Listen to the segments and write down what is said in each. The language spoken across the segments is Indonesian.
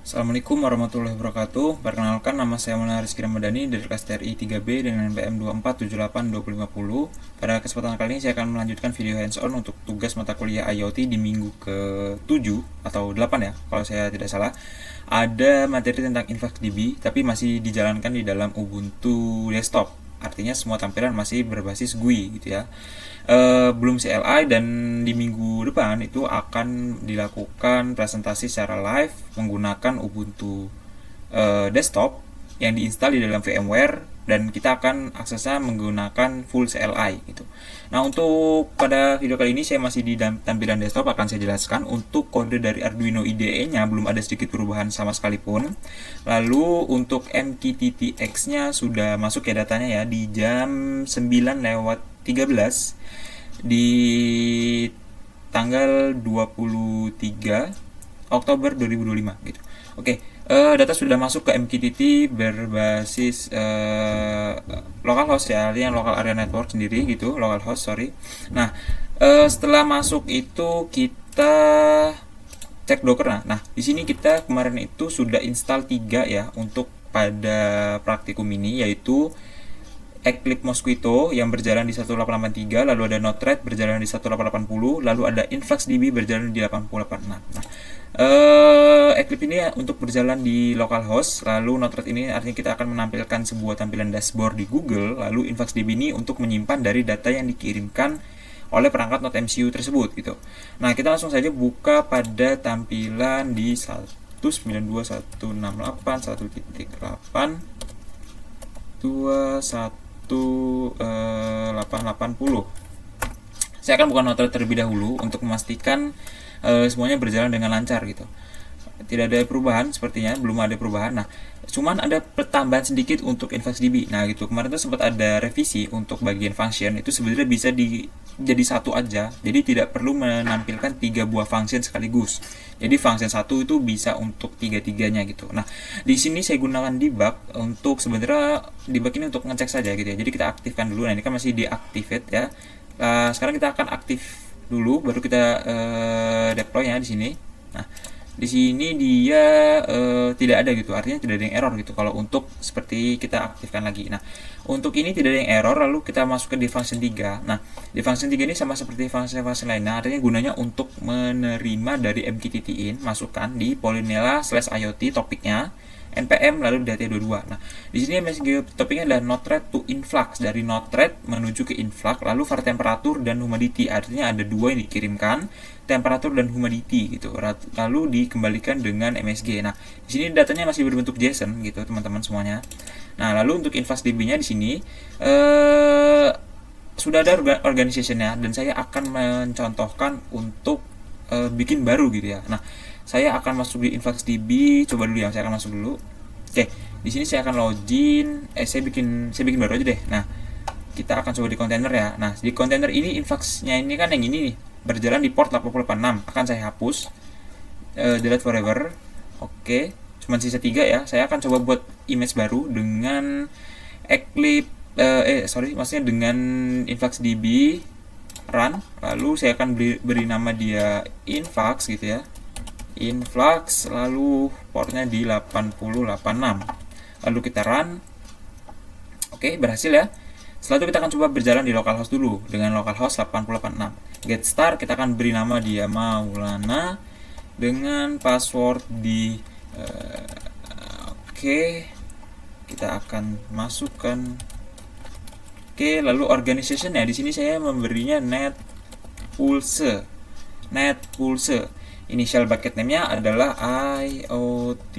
Assalamualaikum warahmatullahi wabarakatuh. Perkenalkan, nama saya Maulana Rizky Ramadhani dari kelas TRI 3B dengan NPM 24782050. Pada kesempatan kali ini saya akan melanjutkan video hands-on untuk tugas mata kuliah IoT di minggu ke-7 atau 8 ya, kalau saya tidak salah. Ada materi tentang InfluxDB, tapi masih dijalankan di dalam Ubuntu desktop. Artinya semua tampilan masih berbasis GUI gitu ya. Belum CLI, dan di minggu depan itu akan dilakukan presentasi secara live menggunakan Ubuntu desktop yang diinstal di dalam VMware, dan kita akan aksesnya menggunakan full CLI gitu. Nah, untuk pada video kali ini saya masih di tampilan desktop, akan saya jelaskan untuk kode dari Arduino IDE-nya belum ada sedikit perubahan sama sekalipun. Lalu untuk MQTT-X-nya sudah masuk ya datanya ya di jam 9:13 di tanggal 23 Oktober 2025 gitu. Oke, data sudah masuk ke MQTT berbasis localhost ya, yang local area network sendiri gitu, localhost sorry. Nah, setelah masuk itu kita cek Docker. Nah, di sini kita kemarin itu sudah install 3 ya untuk pada praktikum ini, yaitu Eclipse Mosquito yang berjalan di 1883, lalu ada Node-RED berjalan di 1880, lalu ada InfluxDB berjalan di 8086. Nah, Eclipse ini ya untuk berjalan di localhost, lalu Node-RED ini artinya kita akan menampilkan sebuah tampilan dashboard di Google, lalu InfluxDB ini untuk menyimpan dari data yang dikirimkan oleh perangkat Node MCU tersebut gitu. Nah, kita langsung saja buka pada tampilan di 192.168.1.8 880. Saya akan buka Node-RED terlebih dahulu untuk memastikan semuanya berjalan dengan lancar gitu. Tidak ada perubahan, sepertinya belum ada perubahan. Nah, cuman ada pertambahan sedikit untuk InfluxDB. Nah, gitu. Kemarin tuh sempat ada revisi untuk bagian function, itu sebenarnya bisa jadi satu aja. Jadi tidak perlu menampilkan 3 buah function sekaligus. Jadi function satu itu bisa untuk tiga-tiganya gitu. Nah, di sini saya gunakan debug untuk sebenarnya debug ini untuk ngecek saja gitu ya. Jadi kita aktifkan dulu. Nah, ini kan masih deactivate ya. Sekarang kita akan aktif dulu, baru kita deploy-nya di sini. Nah, di sini dia tidak ada gitu, artinya tidak ada yang error gitu kalau untuk seperti kita aktifkan lagi. Nah, untuk ini tidak ada yang error, lalu kita masuk ke di function 3. Nah, di function 3 ini sama seperti function lainnya, artinya gunanya untuk menerima dari MQTT-in masukan di Polynelia/IoT topiknya npm lalu data22. Nah, di sini MSG topiknya adalah Node-RED to influx, dari Node-RED menuju ke influx, lalu var temperatur dan humidity, artinya ada 2 yang dikirimkan, temperatur dan humidity gitu, lalu dikembalikan dengan MSG. Nah, di sini datanya masih berbentuk JSON gitu teman-teman semuanya. Nah, lalu untuk InfluxDB-nya di sini sudah ada organization-nya, dan saya akan mencontohkan untuk bikin baru gitu ya. Nah, saya akan masuk di InfluxDB, coba dulu ya, saya akan masuk dulu. Oke, di sini saya akan login, saya bikin baru aja deh. Nah, kita akan coba di kontainer ya. Nah, di kontainer ini Influx-nya ini kan yang ini nih, berjalan di port 8086. Akan saya hapus, delete forever. Oke, cuma sisa 3 ya. Saya akan coba buat image baru dengan Eclipse maksudnya dengan InfluxDB run. Lalu saya akan beri nama dia Influx gitu ya. Influx, lalu portnya di 8086. Lalu kita run. Oke, berhasil ya. Setelah itu kita akan coba berjalan di localhost dulu dengan localhost 8086. Get start, kita akan beri nama dia Maulana dengan password di oke. Kita akan masukkan. Oke, lalu organization ya. Di sini saya memberinya NetPulse. Initial bucket name-nya adalah IoT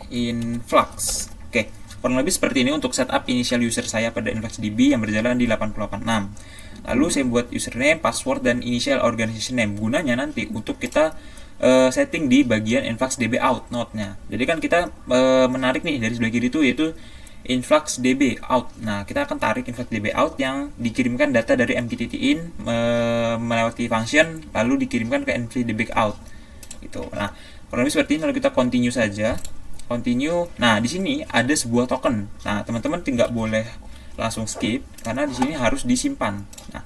Influx. Oke, kurang lebih seperti ini untuk setup initial user saya pada InfluxDB yang berjalan di 8086. Lalu saya buat username, password, dan initial organization name. Gunanya nanti untuk kita setting di bagian InfluxDB out node-nya. Jadi kan kita menarik nih dari sebelah kiri itu, yaitu InfluxDB out. Nah, kita akan tarik InfluxDB out yang dikirimkan data dari MQTT-in melewati function, lalu dikirimkan ke InfluxDB out. Gitu. Nah, kurang lebih seperti ini. Lalu kita continue saja. Continue. Nah, di sini ada sebuah token. Nah, teman-teman tidak boleh langsung skip karena di sini harus disimpan. Nah,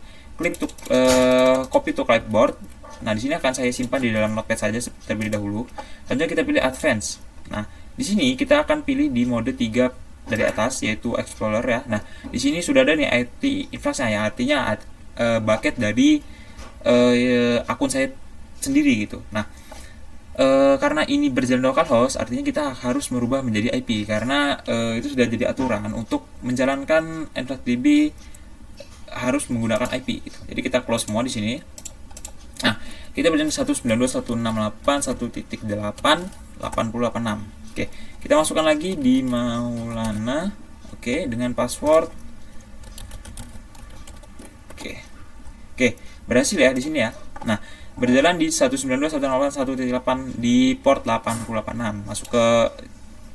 copy to clipboard. Nah, di sini akan saya simpan di dalam notepad saja terlebih dahulu. Selanjutnya kita pilih advance. Nah, di sini kita akan pilih di mode 3 dari atas, yaitu Explorer ya. Nah, di sini sudah ada nih IT influx-nya, yang artinya bucket dari akun saya sendiri gitu. Nah, karena ini berjalan localhost, artinya kita harus merubah menjadi IP, karena itu sudah jadi aturan untuk menjalankan InfluxDB harus menggunakan IP gitu. Jadi kita close semua di sini. Nah, kita berjalan 192.168.8086. Oke, kita masukkan lagi di Maulana. Oke, dengan password. Oke, berhasil ya di sini ya. Nah, berjalan di 192.168 di port 8086 masuk ke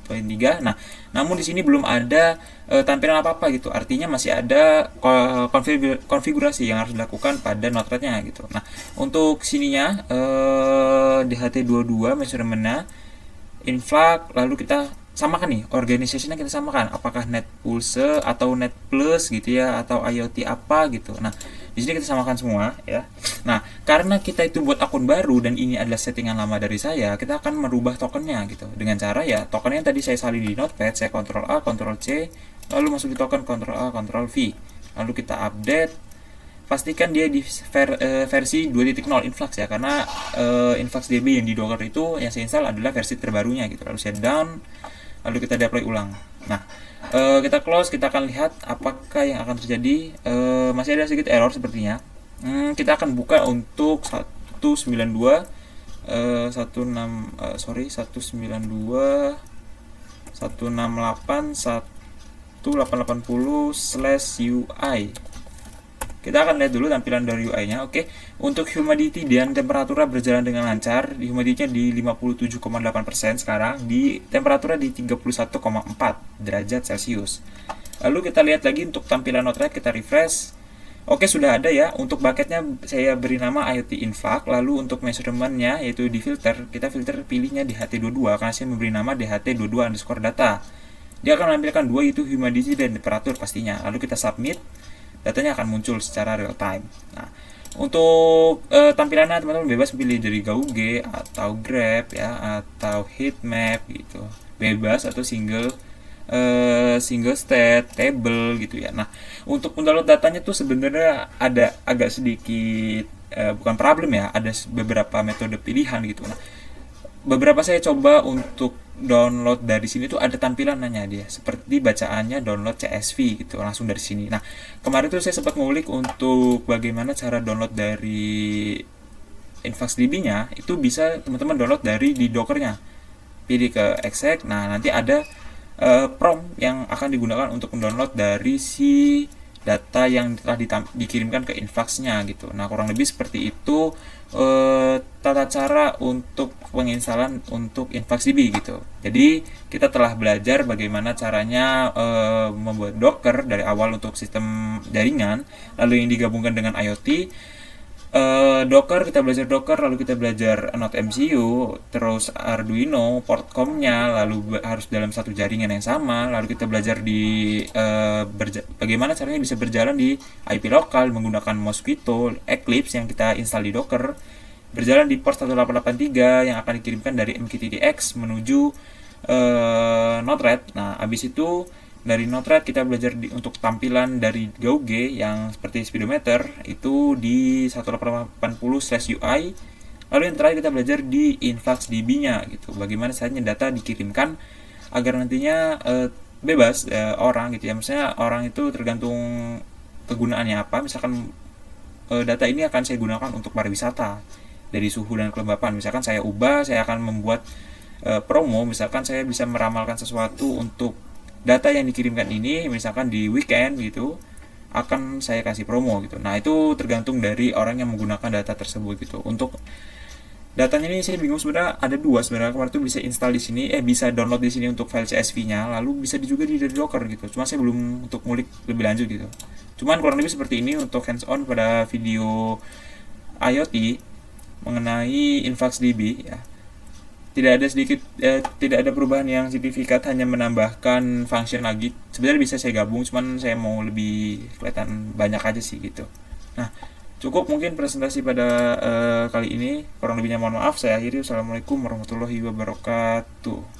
poin 3. Nah, namun di sini belum ada tampilan apa-apa gitu. Artinya masih ada konfigurasi yang harus dilakukan pada node-nya gitu. Nah, untuk sininya DHT22 measurementnya influx, lalu kita samakan nih organisasinya, kita samakan apakah net pulse atau net plus gitu ya, atau IoT apa gitu. Nah, di sini kita samakan semua ya. Nah, karena kita itu buat akun baru dan ini adalah settingan lama dari saya, kita akan merubah tokennya gitu. Dengan cara ya, tokennya yang tadi saya salin di notepad, saya Ctrl A, Ctrl C, lalu masuk di token Ctrl A, Ctrl V. Lalu kita update. Pastikan dia di versi 2.0 influx ya, karena InfluxDB yang di Docker itu yang saya install adalah versi terbarunya gitu. Lalu saya down, lalu kita deploy ulang. Nah, kita close, kita akan lihat apakah yang akan terjadi. Masih ada sedikit error sepertinya. Kita akan buka untuk 192 168.180/UI. Kita akan lihat dulu tampilan dari UI-nya. Oke, untuk humidity dan temperatura berjalan dengan lancar. Di humidity-nya di 57,8% sekarang, di temperatura di 31,4 derajat Celcius. Lalu kita lihat lagi untuk tampilan node-nya, kita refresh. Oke, sudah ada ya. Untuk bucketnya saya beri nama IoT Influx. Lalu untuk measurement-nya yaitu di filter, kita filter pilihnya DHT22 karena saya memberi nama DHT22_data. Dia akan menampilkan dua, yaitu humidity dan temperatur pastinya. Lalu kita submit. Datanya akan muncul secara real time. Nah, untuk tampilannya teman-teman bebas pilih dari Gauge atau Grab ya, atau heatmap gitu. Bebas atau single state table gitu ya. Nah, untuk mendownload datanya tuh sebenarnya ada agak sedikit bukan problem ya, ada beberapa metode pilihan gitu. Nah, beberapa saya coba untuk download dari sini tuh ada tampilan nanya dia seperti bacaannya download CSV gitu langsung dari sini. Nah, kemarin tuh saya sempat ngulik untuk bagaimana cara download dari InfluxDB-nya, itu bisa teman-teman download dari di Dockernya. Pilih ke exec. Nah, nanti ada prompt yang akan digunakan untuk mendownload dari si data yang telah dikirimkan ke Influx-nya gitu. Nah, kurang lebih seperti itu tata cara untuk penginstalan untuk InfluxDB gitu. Jadi kita telah belajar bagaimana caranya membuat Docker dari awal untuk sistem jaringan, lalu yang digabungkan dengan IoT. Docker, kita belajar Docker, lalu kita belajar Node MCU, terus Arduino, port-com-nya, lalu harus dalam satu jaringan yang sama, lalu kita belajar di bagaimana caranya bisa berjalan di IP lokal menggunakan Mosquito, Eclipse yang kita install di Docker, berjalan di port 1883 yang akan dikirimkan dari MQTT-X menuju Node-RED. Nah, habis itu dari Node-RED kita belajar untuk tampilan dari Gauge yang seperti speedometer itu di 1880/UI. Lalu yang terakhir kita belajar di InfluxDB-nya gitu. Bagaimana caranya data dikirimkan agar nantinya bebas orang gitu ya. Misalnya orang itu tergantung kegunaannya apa. Misalkan data ini akan saya gunakan untuk pariwisata dari suhu dan kelembapan. Misalkan saya ubah, saya akan membuat promo. Misalkan saya bisa meramalkan sesuatu untuk data yang dikirimkan ini, misalkan di weekend gitu, akan saya kasih promo gitu. Nah, itu tergantung dari orang yang menggunakan data tersebut gitu. Untuk datanya ini saya bingung sebenarnya, ada dua sebenarnya. Kemarin itu bisa install di sini, bisa download di sini untuk file CSV-nya, lalu bisa juga dari Docker gitu. Cuma saya belum untuk ngulik lebih lanjut gitu. Cuman kurang lebih seperti ini untuk hands-on pada video IoT mengenai InfluxDB ya. Tidak ada perubahan yang signifikan, hanya menambahkan function lagi. Sebenarnya bisa saya gabung, cuman saya mau lebih kelihatan banyak aja sih gitu. Nah, Cukup mungkin presentasi pada kali ini. Kurang lebihnya mohon maaf. Saya akhiri. Wassalamualaikum warahmatullahi wabarakatuh.